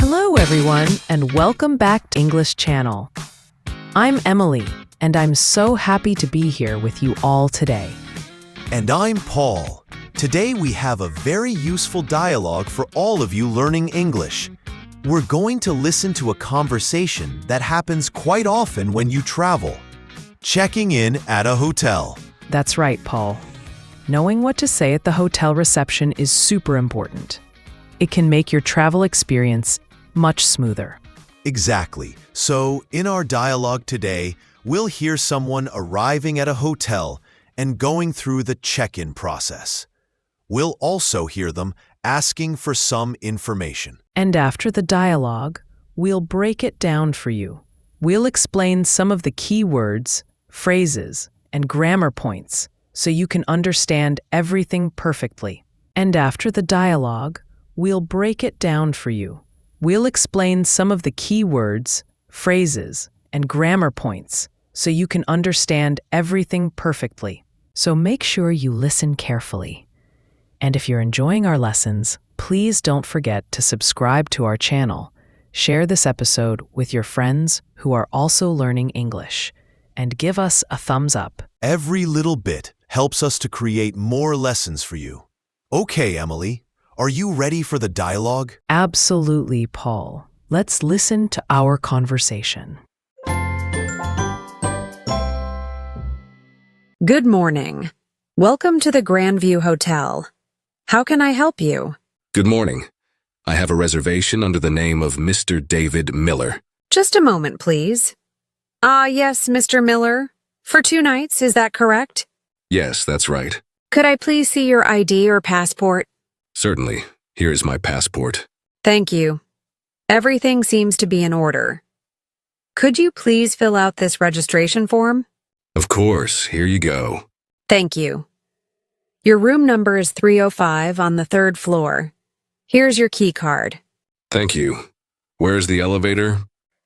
Hello everyone, and welcome back to English Channel. I'm Emily, and I'm so happy to be here with you all today. And I'm Paul. Today we have a very useful dialogue for all of you learning English. We're going to listen to a conversation that happens quite often when you travel. Checking in at a hotel. That's right, Paul. Knowing what to say at the hotel reception is super important. It can make your travel experience much smoother. Exactly. So, in our dialogue today, we'll hear someone arriving at a hotel and going through the check-in process. We'll also hear them asking for some information. And after the dialogue, we'll break it down for you. We'll explain some of the key words, phrases, and grammar points so you can understand everything perfectly. And after the dialogue, we'll break it down for you. We'll explain some of the key words, phrases, and grammar points so you can understand everything perfectly. So make sure you listen carefully. And if you're enjoying our lessons, please don't forget to subscribe to our channel, share this episode with your friends who are also learning English, and give us a thumbs up. Every little bit helps us to create more lessons for you. Okay, Emily, are you ready for the dialogue? Absolutely, Paul. Let's listen to our conversation. Good morning. Welcome to the Grandview Hotel. How can I help you? Good morning. I have a reservation under the name of Mr. David Miller. Just a moment, please. Yes, Mr. Miller. For 2 nights, is that correct? Yes, that's right. Could I please see your ID or passport? Certainly. Here is my passport. Thank you. Everything seems to be in order. Could you please fill out this registration form? Of course. Here you go. Thank you. Your room number is 305 on the 3rd floor. Here's your key card. Thank you. Where's the elevator?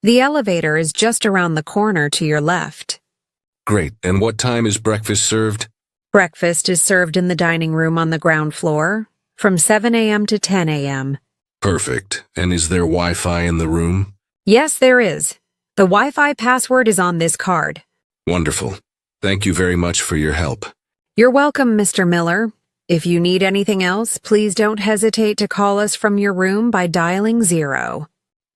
The elevator is just around the corner to your left. Great. And what time is breakfast served? Breakfast is served in the dining room on the ground floor from 7 a.m. to 10 a.m. Perfect. And is there Wi-Fi in the room? Yes, there is. The Wi-Fi password is on this card. Wonderful. Thank you very much for your help. You're welcome, Mr. Miller. If you need anything else, please don't hesitate to call us from your room by dialing 0.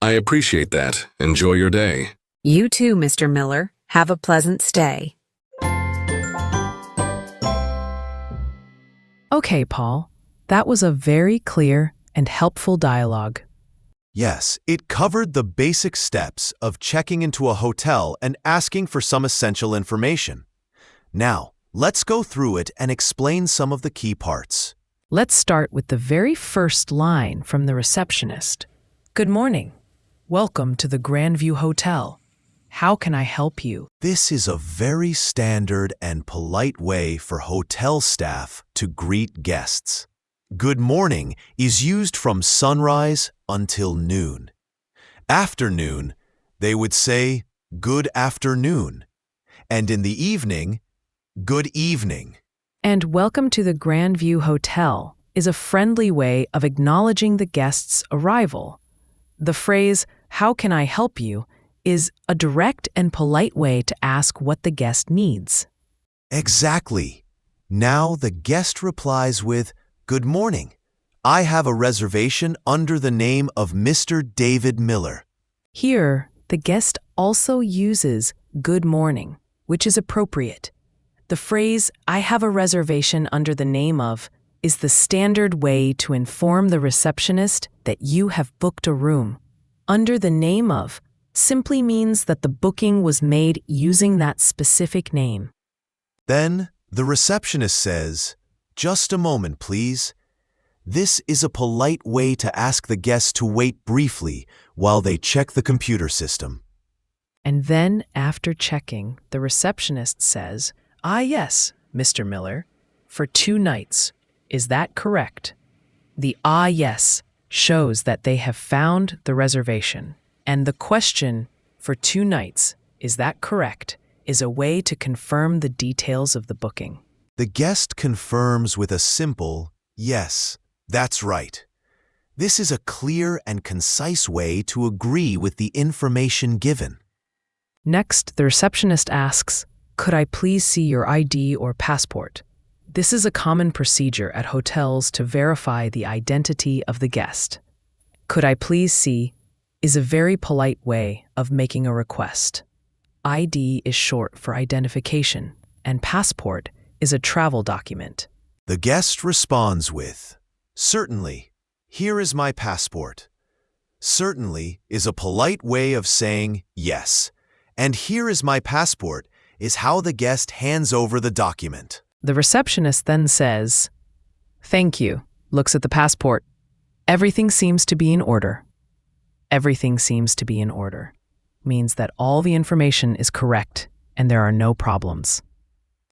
I appreciate that. Enjoy your day. You too, Mr. Miller. Have a pleasant stay. Okay, Paul. That was a very clear and helpful dialogue. Yes, it covered the basic steps of checking into a hotel and asking for some essential information. Now, let's go through it and explain some of the key parts. Let's start with the very first line from the receptionist. Good morning. Welcome to the Grandview Hotel. How can I help you? This is a very standard and polite way for hotel staff to greet guests. Good morning is used from sunrise until noon. Afternoon, they would say good afternoon. And in the evening, good evening. And welcome to the Grandview Hotel is a friendly way of acknowledging the guest's arrival. The phrase, how can I help you, is a direct and polite way to ask what the guest needs. Exactly. Now the guest replies with, good morning. I have a reservation under the name of Mr. David Miller. Here, the guest also uses good morning, which is appropriate. The phrase, I have a reservation under the name of, is the standard way to inform the receptionist that you have booked a room. Under the name of simply means that the booking was made using that specific name. Then the receptionist says, just a moment, please. This is a polite way to ask the guest to wait briefly while they check the computer system. And then, after checking, the receptionist says, yes, Mr. Miller, for 2 nights. Is that correct? The yes shows that they have found the reservation. And the question, for 2 nights, is that correct, is a way to confirm the details of the booking. The guest confirms with a simple, yes, that's right. This is a clear and concise way to agree with the information given. Next, the receptionist asks, "Could I please see your ID or passport?" This is a common procedure at hotels to verify the identity of the guest. "Could I please see" is a very polite way of making a request. ID is short for identification, and passport is a travel document. The guest responds with, "Certainly, here is my passport." Certainly is a polite way of saying yes, and "here is my passport" is how the guest hands over the document. The receptionist then says, "Thank you," looks at the passport. Everything seems to be in order. Everything seems to be in order means that all the information is correct and there are no problems.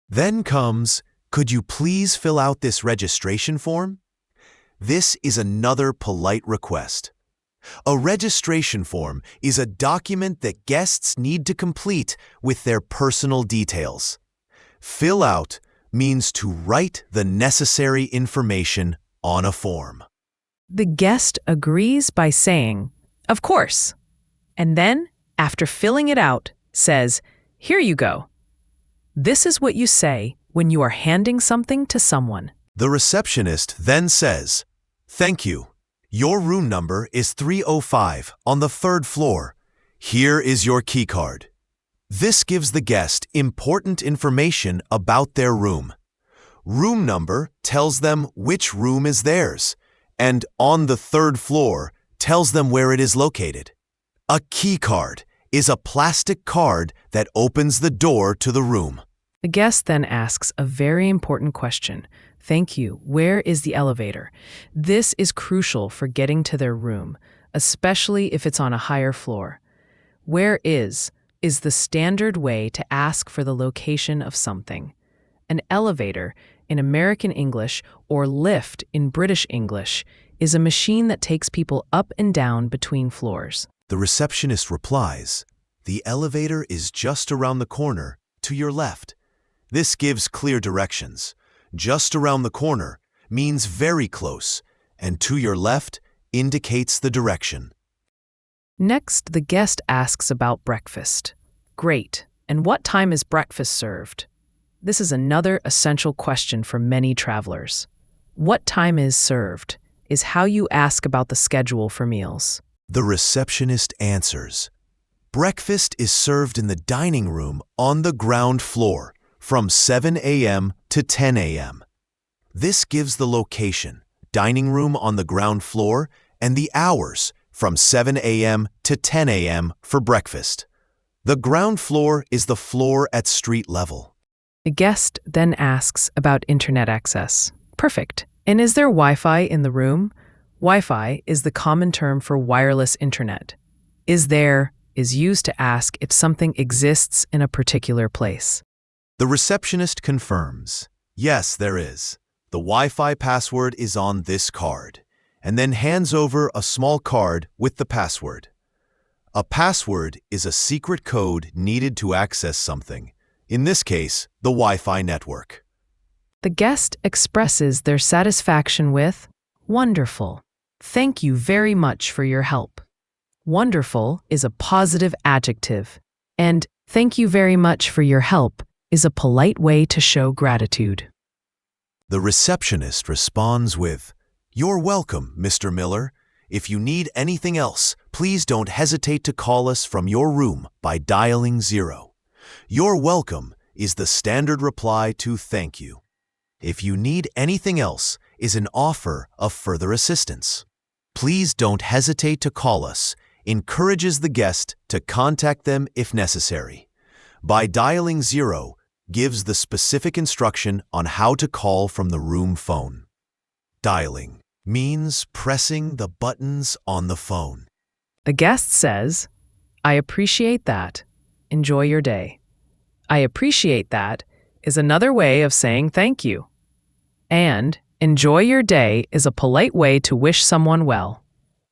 Then comes, "Could you please fill out this registration form?" This is another polite request. A registration form is a document that guests need to complete with their personal details. Fill out means to write the necessary information on a form. The guest agrees by saying, "Of course," and then, after filling it out, says, "Here you go." This is what you say when you are handing something to someone. The receptionist then says, "Thank you. Your room number is 305 on the 3rd floor. Here is your key card." This gives the guest important information about their room. Room number tells them which room is theirs, and "on the 3rd floor" tells them where it is located. A key card is a plastic card that opens the door to the room. The guest then asks a very important question. "Thank you. Where is the elevator?" This is crucial for getting to their room, especially if it's on a higher floor. "Where is" is the standard way to ask for the location of something. An elevator in American English or lift in British English is a machine that takes people up and down between floors. The receptionist replies, "The elevator is just around the corner, to your left." This gives clear directions. Just around the corner means very close, and to your left indicates the direction. Next, the guest asks about breakfast. "Great. And what time is breakfast served?" This is another essential question for many travelers. "What time is served" is how you ask about the schedule for meals. The receptionist answers, "Breakfast is served in the dining room on the ground floor from 7 a.m. to 10 a.m. This gives the location, dining room on the ground floor, and the hours from 7 a.m. to 10 a.m. for breakfast. The ground floor is the floor at street level. The guest then asks about internet access. "Perfect. And is there Wi-Fi in the room?" Wi-Fi is the common term for wireless internet. "Is there" is used to ask if something exists in a particular place. The receptionist confirms, "Yes, there is. The Wi-Fi password is on this card," and then hands over a small card with the password. A password is a secret code needed to access something, in this case, the Wi-Fi network. The guest expresses their satisfaction with, "Wonderful. Thank you very much for your help." Wonderful is a positive adjective, and "thank you very much for your help" is a polite way to show gratitude. The receptionist responds with, "You're welcome, Mr. Miller. If you need anything else, please don't hesitate to call us from your room by dialing 0. "You're welcome" is the standard reply to "thank you." "If you need anything else" is an offer of further assistance. "Please don't hesitate to call us" encourages the guest to contact them if necessary. By dialing 0 gives the specific instruction on how to call from the room phone. Dialing means pressing the buttons on the phone. The guest says, "I appreciate that. Enjoy your day." "I appreciate that" is another way of saying thank you. And "enjoy your day" is a polite way to wish someone well.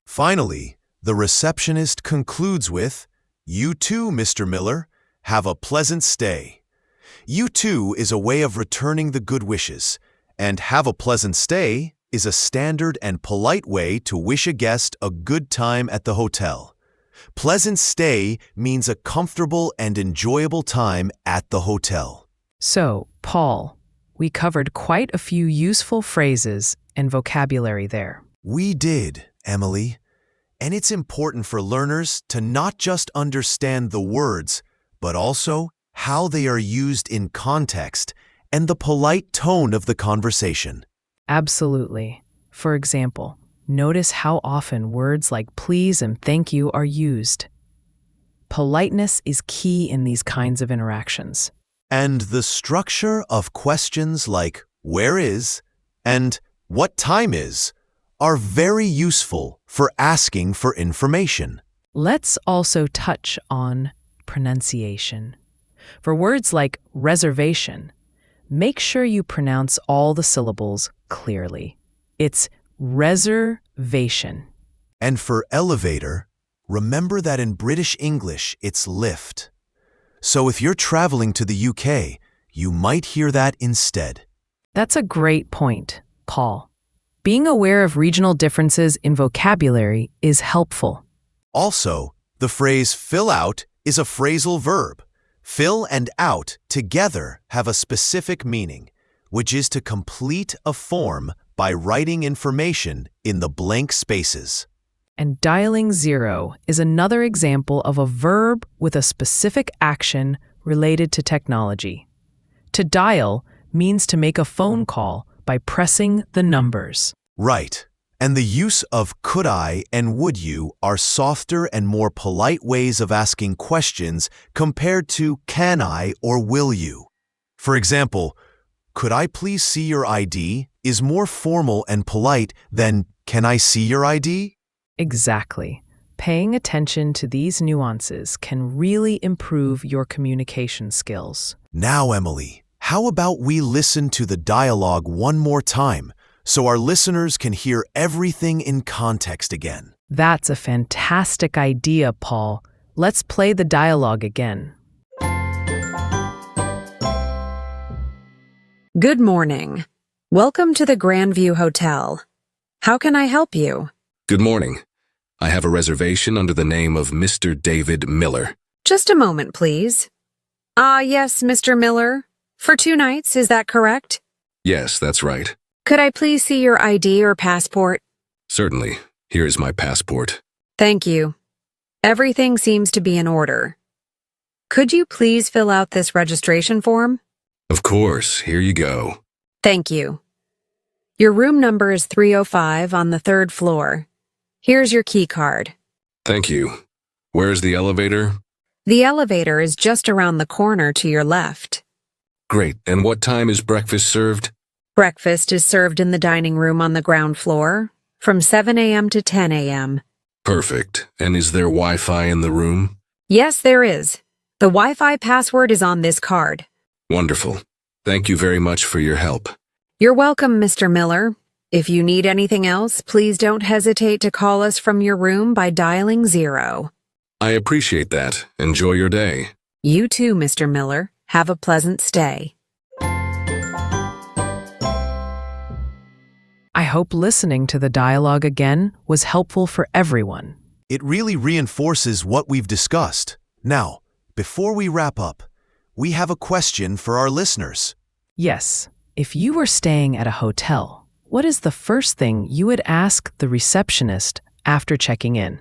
Finally, the receptionist concludes with, "You too, Mr. Miller. Have a pleasant stay." "You too" is a way of returning the good wishes, and "have a pleasant stay" is a standard and polite way to wish a guest a good time at the hotel. Pleasant stay means a comfortable and enjoyable time at the hotel. So, Paul, we covered quite a few useful phrases and vocabulary there. We did, Emily. And it's important for learners to not just understand the words, but also how they are used in context and the polite tone of the conversation. Absolutely. For example, notice how often words like please and thank you are used. Politeness is key in these kinds of interactions. And the structure of questions like where is and what time is are very useful for asking for information. Let's also touch on pronunciation. For words like reservation, make sure you pronounce all the syllables clearly. It's reservation. And for elevator, remember that in British English it's lift. So if you're traveling to the UK, you might hear that instead. That's a great point, Paul. Being aware of regional differences in vocabulary is helpful. Also, the phrase fill out is a phrasal verb. Fill and out together have a specific meaning, which is to complete a form by writing information in the blank spaces. And dialing 0 is another example of a verb with a specific action related to technology. To dial means to make a phone call by pressing the numbers. Right. And the use of could I and would you are softer and more polite ways of asking questions compared to can I or will you. For example, could I please see your ID is more formal and polite than can I see your ID? Exactly. Paying attention to these nuances can really improve your communication skills. Now, Emily, how about we listen to the dialogue one more time so our listeners can hear everything in context again? That's a fantastic idea, Paul. Let's play the dialogue again. Good morning. Welcome to the Grandview Hotel. How can I help you? Good morning. I have a reservation under the name of Mr. David Miller. Just a moment, please. Yes, Mr. Miller. For 2 nights, is that correct? Yes, that's right. Could I please see your ID or passport? Certainly. Here is my passport. Thank you. Everything seems to be in order. Could you please fill out this registration form? Of course. Here you go. Thank you. Your room number is 305 on the 3rd floor. Here's your key card. Thank you. Where's the elevator? The elevator is just around the corner to your left. Great. And what time is breakfast served? Breakfast is served in the dining room on the ground floor from 7 a.m. to 10 a.m. Perfect. And is there Wi-Fi in the room? Yes, there is. The Wi-Fi password is on this card. Wonderful. Thank you very much for your help. You're welcome, Mr. Miller. If you need anything else, please don't hesitate to call us from your room by dialing 0. I appreciate that. Enjoy your day. You too, Mr. Miller. Have a pleasant stay. I hope listening to the dialogue again was helpful for everyone. It really reinforces what we've discussed. Now, before we wrap up, we have a question for our listeners. Yes, if you were staying at a hotel, what is the first thing you would ask the receptionist after checking in?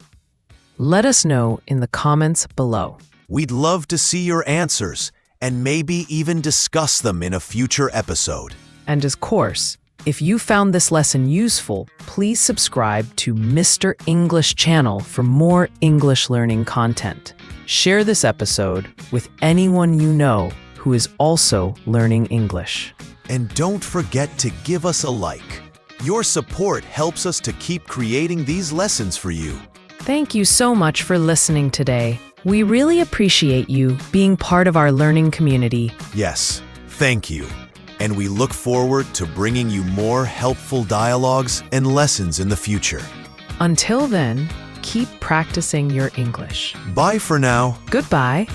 Let us know in the comments below. We'd love to see your answers and maybe even discuss them in a future episode. And of course, if you found this lesson useful, please subscribe to Mr. English channel for more English learning content. Share this episode with anyone you know who is also learning English. And don't forget to give us a like. Your support helps us to keep creating these lessons for you. Thank you so much for listening today. We really appreciate you being part of our learning community. Yes, thank you. And we look forward to bringing you more helpful dialogues and lessons in the future. Until then, keep practicing your English. Bye for now. Goodbye.